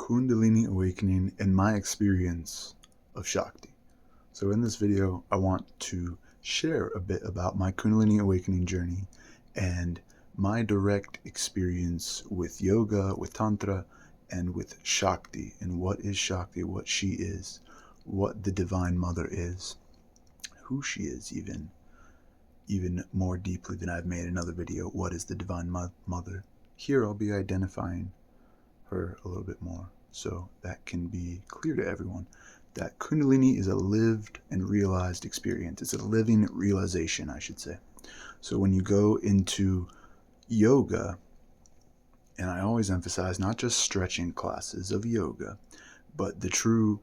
Kundalini awakening and my experience of Shakti. So in this video, I want to share a bit about my Kundalini awakening journey and my direct experience with yoga, with Tantra, and with Shakti, and what is Shakti, what she is, what the Divine Mother is, who she is even more deeply than I've made another video, what is the Divine Mother. Here I'll be identifying her a little bit more so that can be clear to everyone that Kundalini is a lived and realized experience. It's a living realization, I should say. So when you go into yoga, and I always emphasize not just stretching classes of yoga, but the true,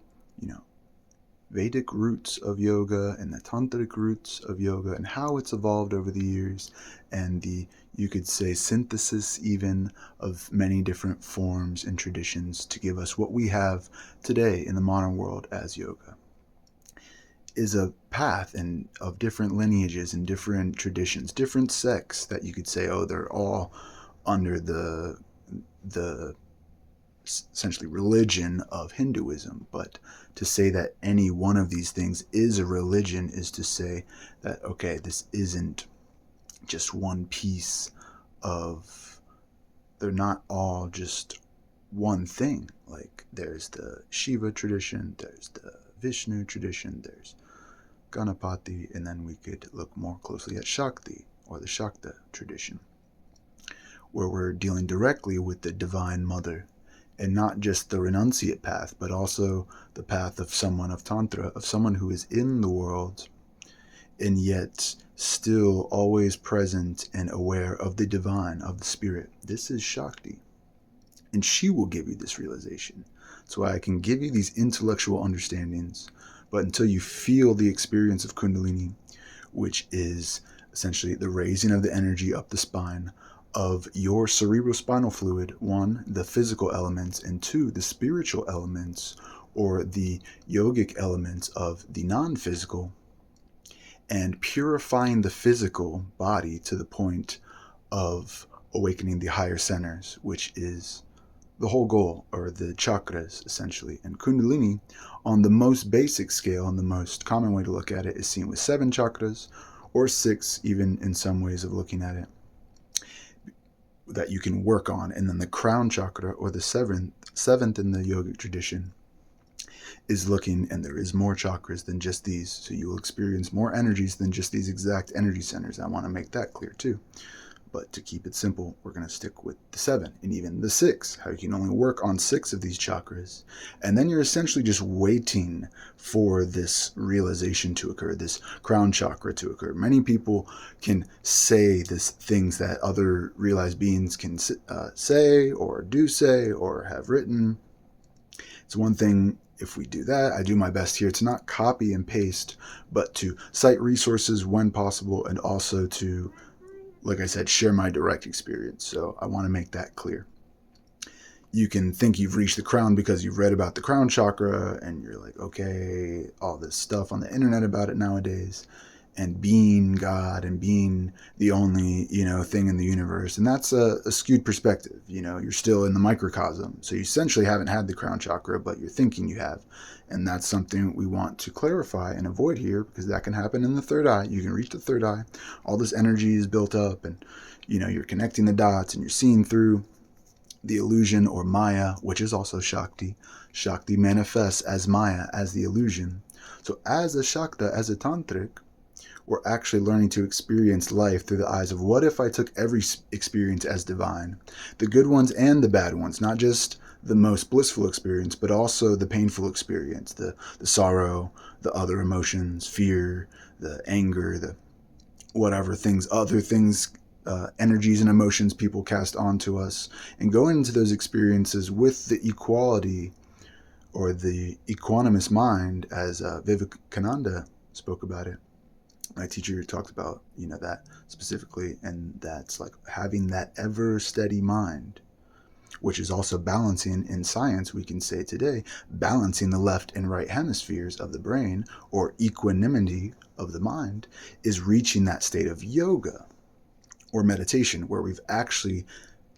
Vedic roots of yoga and the tantric roots of yoga and how it's evolved over the years, and the, you could say, synthesis even of many different forms and traditions to give us what we have today in the modern world as yoga, is a path and of different lineages and different traditions, different sects that you could say, oh, they're all under the essentially religion of Hinduism. But to say that any one of these things is a religion is to say that, okay, this isn't just one piece of, they're not all just one thing. Like there's the Shiva tradition, there's the Vishnu tradition, there's Ganapati, and then we could look more closely at Shakti or the Shakta tradition, where we're dealing directly with the Divine Mother, and not just the renunciate path, but also the path of someone of Tantra, of someone who is in the world and yet still always present and aware of the divine, of the spirit. This is Shakti, and she will give you this realization. That's why I can give you these intellectual understandings, but until you feel the experience of Kundalini, which is essentially the raising of the energy up the spine, of your cerebrospinal fluid, one, the physical elements, and two, the spiritual elements or the yogic elements of the non-physical, and purifying the physical body to the point of awakening the higher centers, which is the whole goal, or the chakras essentially. And Kundalini, on the most basic scale and the most common way to look at it, is seen with 7 chakras, or 6 even in some ways of looking at it, that you can work on. And then the crown chakra, or the seventh in the yogic tradition, is looking, and there is more chakras than just these, so you will experience more energies than just these exact energy centers. I want to make that clear too. But to keep it simple, we're going to stick with the 7 and even the 6, how you can only work on 6 of these chakras. And then you're essentially just waiting for this realization to occur, this crown chakra to occur. Many people can say this things that other realized beings can say or do say or have written. It's one thing if we do that. I do my best here to not copy and paste, but to cite resources when possible, and also to, like I said, share my direct experience. So I want to make that clear. You can think you've reached the crown because you've read about the crown chakra and you're like, okay, all this stuff on the internet about it nowadays, and being God and being the only, thing in the universe. And that's a skewed perspective. You're still in the microcosm. So you essentially haven't had the crown chakra, but you're thinking you have. And that's something we want to clarify and avoid here, because that can happen in the third eye. You can reach the third eye. All this energy is built up, and, you're connecting the dots, and you're seeing through the illusion, or Maya, which is also Shakti. Shakti manifests as Maya, as the illusion. So as a Shakta, as a Tantric, we're actually learning to experience life through the eyes of, what if I took every experience as divine? The good ones and the bad ones, not just the most blissful experience, but also the painful experience, the sorrow, the other emotions, fear, the anger, the whatever things, other things, energies and emotions people cast onto us, and go into those experiences with the equality, or the equanimous mind, as Vivekananda spoke about it. My teacher talked about, that specifically, and that's like having that ever steady mind, which is also balancing, in science we can say today, balancing the left and right hemispheres of the brain, or equanimity of the mind, is reaching that state of yoga or meditation, where we've actually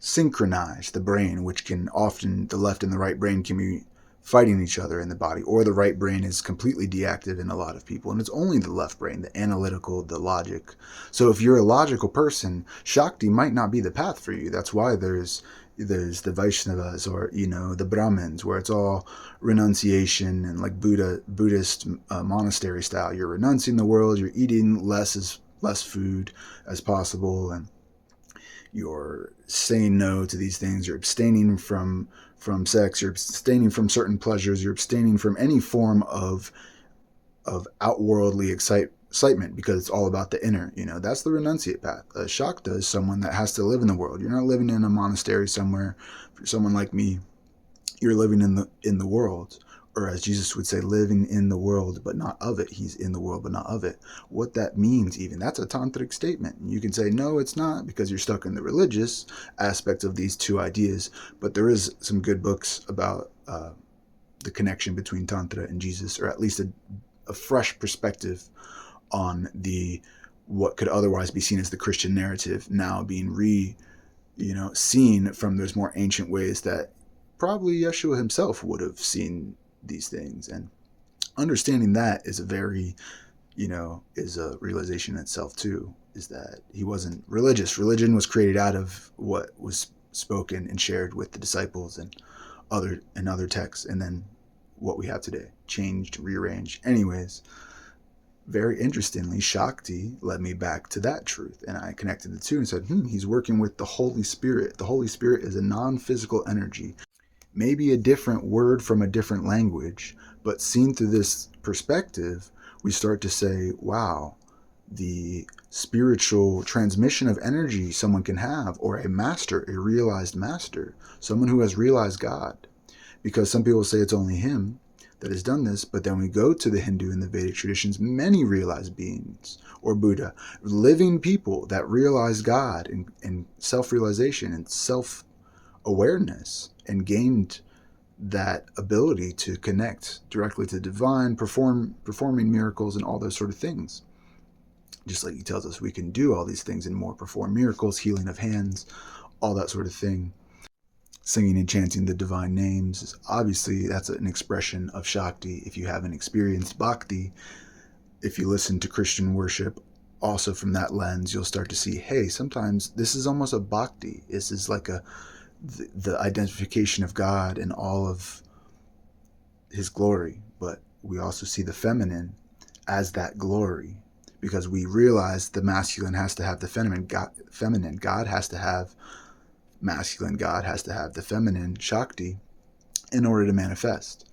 synchronize the brain, which can often, the left and the right brain can be fighting each other in the body, or the right brain is completely deactive in a lot of people, and it's only the left brain, the analytical, the logic. So if you're a logical person, Shakti might not be the path for you. That's why there's the Vaishnavas, or the Brahmins, where it's all renunciation and like Buddhist monastery style. You're renunciating the world, you're eating less food as possible, and you're saying no to these things. You're abstaining from sex. You're abstaining from certain pleasures. You're abstaining from any form of outworldly excitement, because it's all about the inner. That's the renunciate path. A Shakta is someone that has to live in the world. You're not living in a monastery somewhere. For someone like me, you're living in the world. Or as Jesus would say, living in the world, but not of it. He's in the world, but not of it. What that means, even, that's a tantric statement. You can say, no, it's not, because you're stuck in the religious aspect of these two ideas. But there is some good books about the connection between Tantra and Jesus, or at least a fresh perspective on what could otherwise be seen as the Christian narrative, now being seen from those more ancient ways that probably Yeshua himself would have seen these things. And understanding that is is a realization in itself too, is that he wasn't religious. Religion was created out of what was spoken and shared with the disciples and other texts, and then what we have today, changed, rearranged. Anyways, very interestingly, Shakti led me back to that truth, and I connected the two and said, he's working with the Holy Spirit. The Holy Spirit is a non-physical energy, maybe a different word from a different language, but seen through this perspective, we start to say, wow, the spiritual transmission of energy someone can have, or a master, a realized master, someone who has realized God. Because some people say it's only him that has done this, but then we go to the Hindu and the Vedic traditions, many realized beings, or Buddha, living people that realized God and self-realization and self-awareness, and gained that ability to connect directly to divine, performing miracles and all those sort of things. Just like he tells us we can do all these things and more, perform miracles, healing of hands, all that sort of thing. Singing and chanting the divine names, obviously that's an expression of Shakti. If you haven't experienced Bhakti, if you listen to Christian worship, also from that lens, you'll start to see, hey, sometimes this is almost a Bhakti. This is like the identification of God and all of his glory. But we also see the feminine as that glory, because we realize the masculine has to have the feminine. God has to have masculine. God has to have the feminine, Shakti, in order to manifest.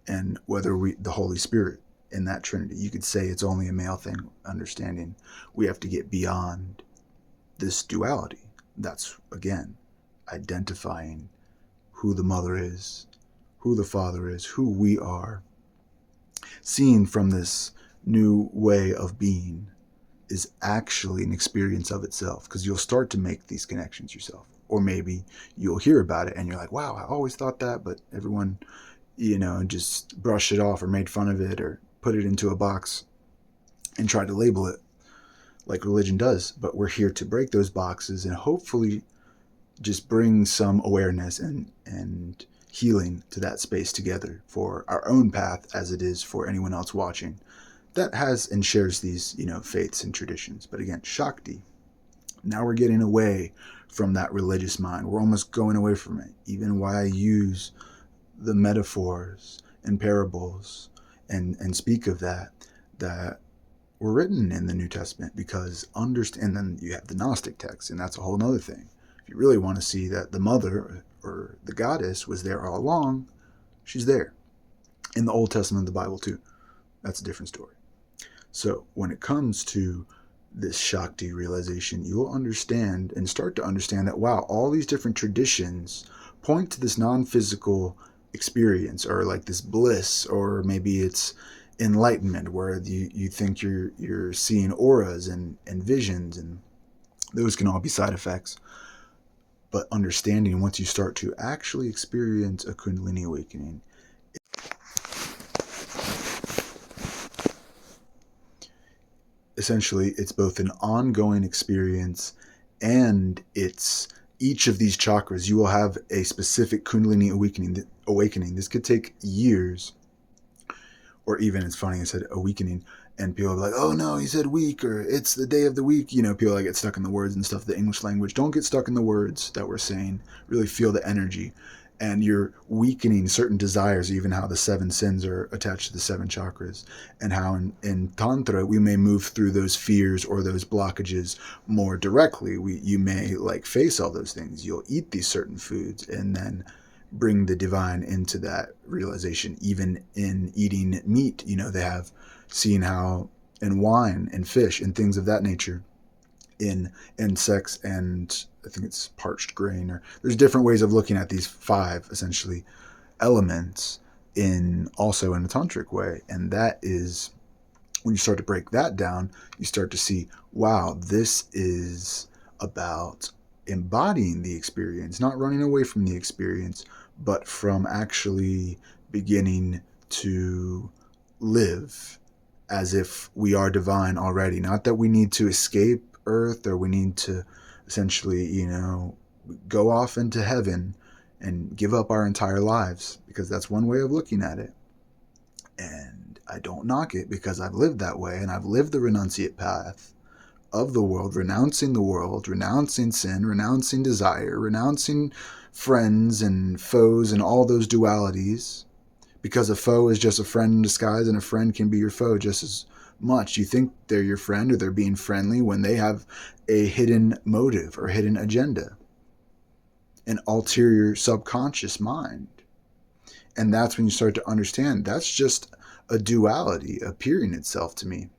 And whether the Holy Spirit in that Trinity, you could say it's only a male thing. Understanding we have to get beyond this duality. That's, again, identifying who the mother is, who the father is, who we are. Seeing from this new way of being is actually an experience of itself, because you'll start to make these connections yourself. Or maybe you'll hear about it and you're like, wow, I always thought that, but everyone, just brushed it off or made fun of it or put it into a box and tried to label it like religion does. But we're here to break those boxes and hopefully just bring some awareness and healing to that space together for our own path, as it is for anyone else watching that has and shares these, faiths and traditions. But again, Shakti, now we're getting away from that religious mind. We're almost going away from it. Even why I use the metaphors and parables and speak of that were written in the New Testament, because and then you have the Gnostic text, and that's a whole other thing. If you really want to see that the mother or the goddess was there all along, she's there. In the Old Testament of the Bible too. That's a different story. So when it comes to this Shakti realization, you will understand and start to understand that, wow, all these different traditions point to this non-physical experience, or like this bliss, or maybe it's enlightenment, where you think you're seeing auras and visions, and those can all be side effects. But understanding, once you start to actually experience a Kundalini awakening, essentially it's both an ongoing experience and it's each of these chakras, you will have a specific Kundalini awakening. This could take years, or even, it's funny, I said awakening, and people are like, oh no, he said week, or it's the day of the week. People like get stuck in the words and stuff, the English language. Don't get stuck in the words that we're saying. Really feel the energy. And you're weakening certain desires, even how the 7 sins are attached to the 7 chakras, and how in Tantra we may move through those fears or those blockages more directly. You may like face all those things. You'll eat these certain foods and then bring the divine into that realization. Even in eating meat, they have seen how in wine and fish and things of that nature, in insects and I think it's parched grain, or there's different ways of looking at these 5 essentially elements also in a tantric way. And that is when you start to break that down, you start to see, wow, this is about embodying the experience, not running away from the experience, but from actually beginning to live as if we are divine already. Not that we need to escape Earth, or we need to essentially, go off into heaven and give up our entire lives, because that's one way of looking at it. And I don't knock it, because I've lived that way, and I've lived the renunciate path of the world, renouncing sin, renouncing desire, renouncing friends and foes and all those dualities, because a foe is just a friend in disguise, and a friend can be your foe just as much. You think they're your friend or they're being friendly when they have a hidden motive or hidden agenda, an ulterior subconscious mind. And that's when you start to understand that's just a duality appearing itself to me.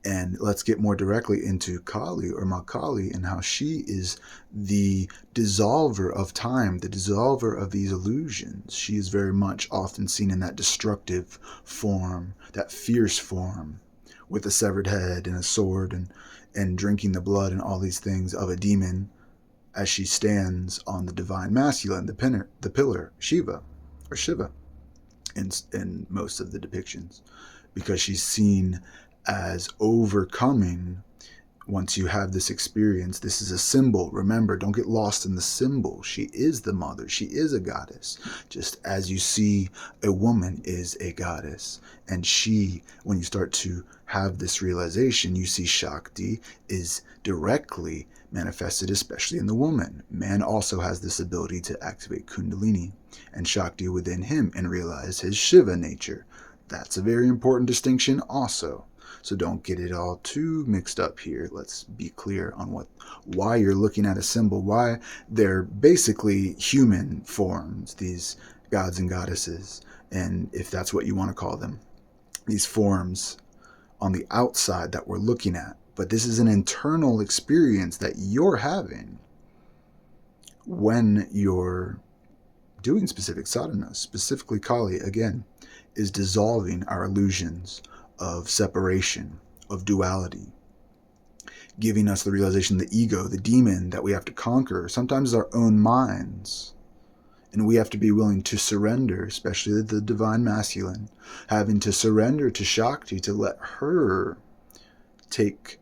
And let's get more directly into Kali, or Makali, and how she is the dissolver of time, the dissolver of these illusions. She is very much often seen in that destructive form, that fierce form, with a severed head and a sword and drinking the blood and all these things of a demon, as she stands on the divine masculine, the pillar, Shiva, or Shiva, in most of the depictions, because she's seen as overcoming. Once you have this experience, this is a symbol. Remember, don't get lost in the symbol. She is the mother. She is a goddess. Just as you see a woman is a goddess. And she, when you start to have this realization, you see Shakti is directly manifested, especially in the woman. Man also has this ability to activate Kundalini and Shakti within him and realize his Shiva nature. That's a very important distinction also. So don't get it all too mixed up here. Let's be clear on why you're looking at a symbol, why they're basically human forms, these gods and goddesses, and if that's what you want to call them, these forms on the outside that we're looking at. But this is an internal experience that you're having when you're doing specific sadhanas. Specifically, Kali, again, is dissolving our illusions of separation, of duality, giving us the realization, the ego, the demon that we have to conquer, sometimes our own minds. And we have to be willing to surrender, especially the divine masculine, having to surrender to Shakti to let her take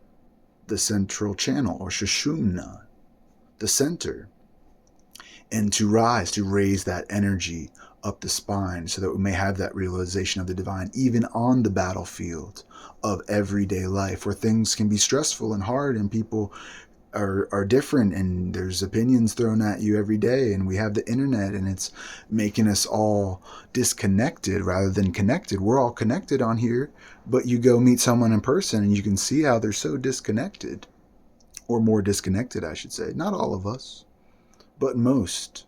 the central channel, or Sushumna, the center, and to raise that energy up the spine, so that we may have that realization of the divine, even on the battlefield of everyday life, where things can be stressful and hard, and people are different, and there's opinions thrown at you every day, and we have the internet, and it's making us all disconnected rather than connected. We're all connected on here, but you go meet someone in person and you can see how they're so disconnected, or more disconnected, I should say. Not all of us, but most,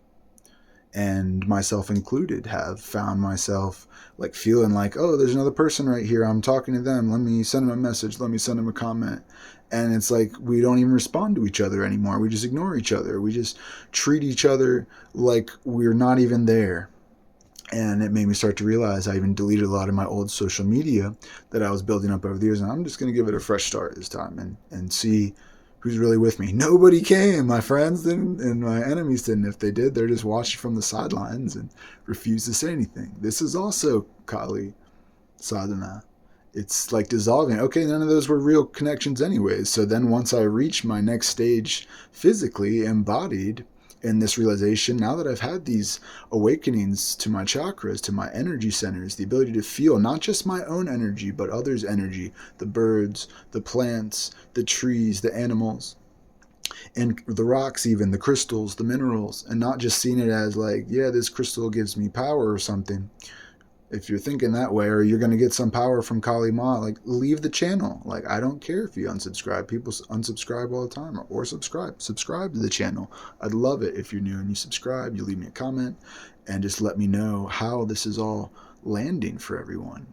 and myself included, have found myself like feeling like, oh, there's another person right here, I'm talking to them, let me send them a message, let me send them a comment. And it's like we don't even respond to each other anymore. We just ignore each other. We just treat each other like we're not even there. And it made me start to realize I even deleted a lot of my old social media that I was building up over the years, and I'm just going to give it a fresh start this time and see who's really with me. Nobody came. My friends didn't, and my enemies didn't. If they did, they're just watching from the sidelines and refuse to say anything. This is also Kali sadhana. It's like dissolving. Okay, none of those were real connections anyways. So then once I reach my next stage physically embodied in this realization, now that I've had these awakenings to my chakras, to my energy centers, the ability to feel not just my own energy, but others' energy, the birds, the plants, the trees, the animals, and the rocks, even the crystals, the minerals, and not just seeing it as like, yeah, this crystal gives me power or something. If you're thinking that way, or you're going to get some power from Kali Ma, like, leave the channel. Like, I don't care if you unsubscribe. People unsubscribe all the time, or subscribe to the channel. I'd love it if you're new and you subscribe, you leave me a comment, and just let me know how this is all landing for everyone,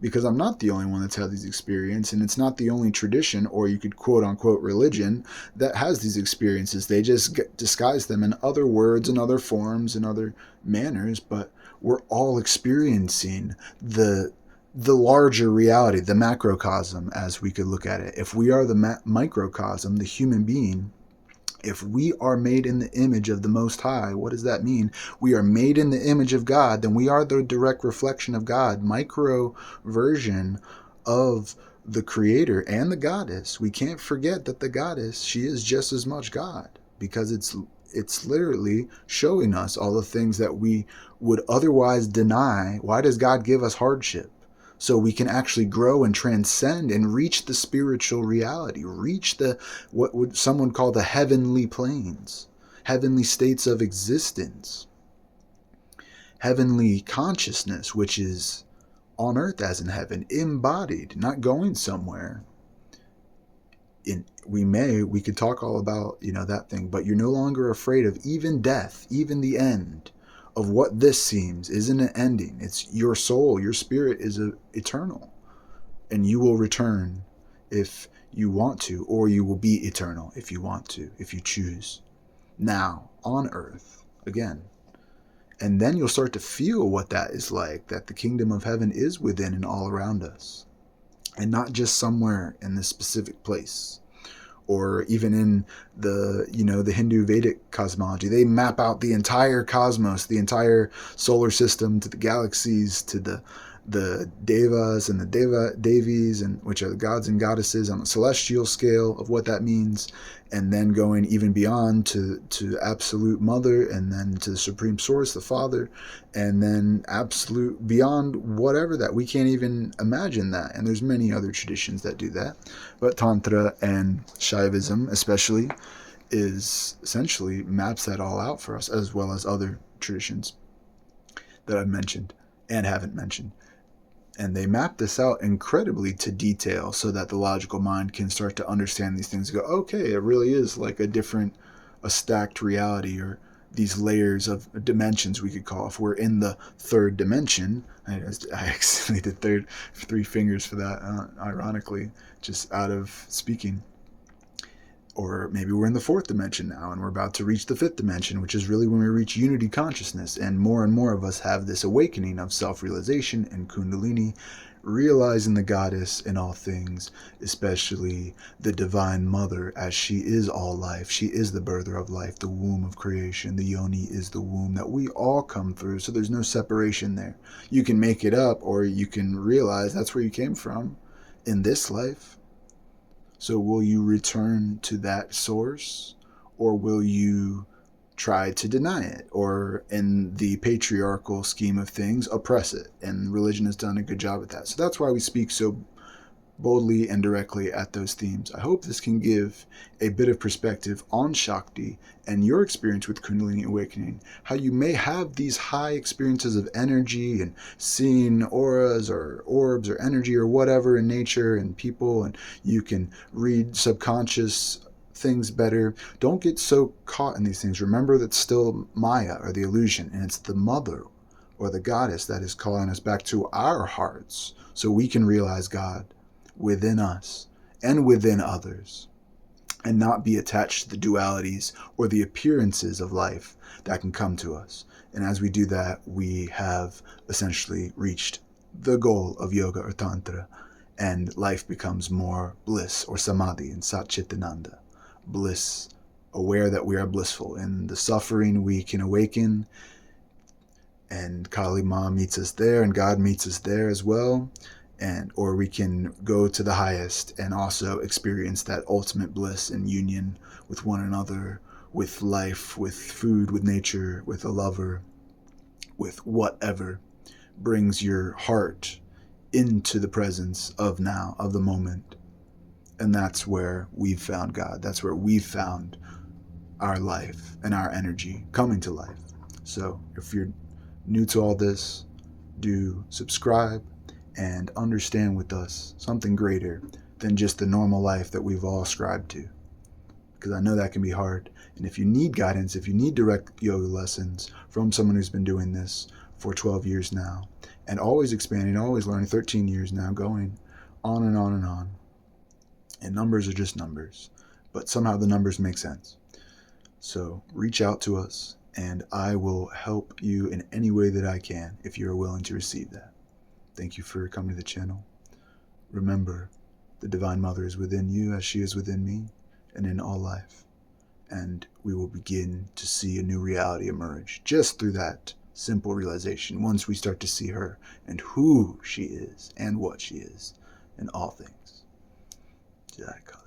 because I'm not the only one that's had these experiences, and it's not the only tradition, or you could quote unquote religion, that has these experiences. They just disguise them in other words and other forms and other manners, but we're all experiencing the larger reality, the macrocosm, as we could look at it. If we are the microcosm, the human being, if we are made in the image of the Most High, what does that mean? We are made in the image of God, then we are the direct reflection of God, micro version of the Creator and the Goddess. We can't forget that the Goddess, she is just as much God, because it's literally showing us all the things that we would otherwise deny. Why does God give us hardship? So we can actually grow and transcend and reach the spiritual reality, reach the, what would someone call, the heavenly planes, heavenly states of existence, heavenly consciousness, which is on earth as in heaven, embodied, not going somewhere. We could talk all about, that thing, but you're no longer afraid of even death, even the end of what this seems isn't an ending. It's your soul, your spirit is eternal, and you will return if you want to, or you will be eternal if you want to, if you choose, now on earth again. And then you'll start to feel what that is like, that the kingdom of heaven is within and all around us, and not just somewhere in this specific place, or even in the Hindu Vedic cosmology. They map out the entire cosmos, the entire solar system, to the galaxies, to the devas and the devis, and which are the gods and goddesses on a celestial scale of what that means, and then going even beyond to absolute mother, and then to the supreme source, the father, and then absolute beyond whatever that we can't even imagine that. And there's many other traditions that do that, but Tantra and Shaivism especially is essentially maps that all out for us, as well as other traditions that I've mentioned and haven't mentioned. And they map this out incredibly to detail, so that the logical mind can start to understand these things and go, okay, it really is like a stacked reality, or these layers of dimensions, we could call. If we're in the third dimension, I accidentally did three fingers for that, ironically, just out of speaking. Or maybe we're in the fourth dimension now, and we're about to reach the fifth dimension, which is really when we reach unity consciousness. And more of us have this awakening of self-realization and Kundalini, realizing the goddess in all things, especially the divine mother, as she is all life. She is the birther of life, the womb of creation. The yoni is the womb that we all come through, so there's no separation there. You can make it up, or you can realize that's where you came from in this life. So will you return to that source, or will you try to deny it, or in the patriarchal scheme of things, oppress it? And religion has done a good job at that. So that's why we speak so boldly and directly at those themes. I hope this can give a bit of perspective on Shakti and your experience with Kundalini awakening, how you may have these high experiences of energy and seeing auras or orbs or energy or whatever in nature and people, and you can read subconscious things better. Don't get so caught in these things. Remember that's still Maya, or the illusion, and it's the mother or the goddess that is calling us back to our hearts, so we can realize God within us and within others, and not be attached to the dualities or the appearances of life that can come to us. And as we do that, we have essentially reached the goal of yoga or tantra, and life becomes more bliss, or samadhi and satchitananda, bliss, aware that we are blissful. In the suffering we can awaken, and Kali Ma meets us there, and God meets us there as well. or we can go to the highest and also experience that ultimate bliss and union with one another, with life, with food, with nature, with a lover, with whatever brings your heart into the presence of now, of the moment. And that's where we've found God. That's where we've found our life and our energy coming to life. So if you're new to all this, do subscribe and understand with us something greater than just the normal life that we've all ascribed to. Because I know that can be hard. And if you need guidance, if you need direct yoga lessons from someone who's been doing this for 12 years now, and always expanding, always learning, 13 years now, going on and on and on. And numbers are just numbers, but somehow the numbers make sense. So reach out to us, and I will help you in any way that I can if you're willing to receive that. Thank you for coming to the channel. Remember, the Divine Mother is within you as she is within me and in all life. And we will begin to see a new reality emerge just through that simple realization once we start to see her and who she is and what she is in all things. Jai Kali.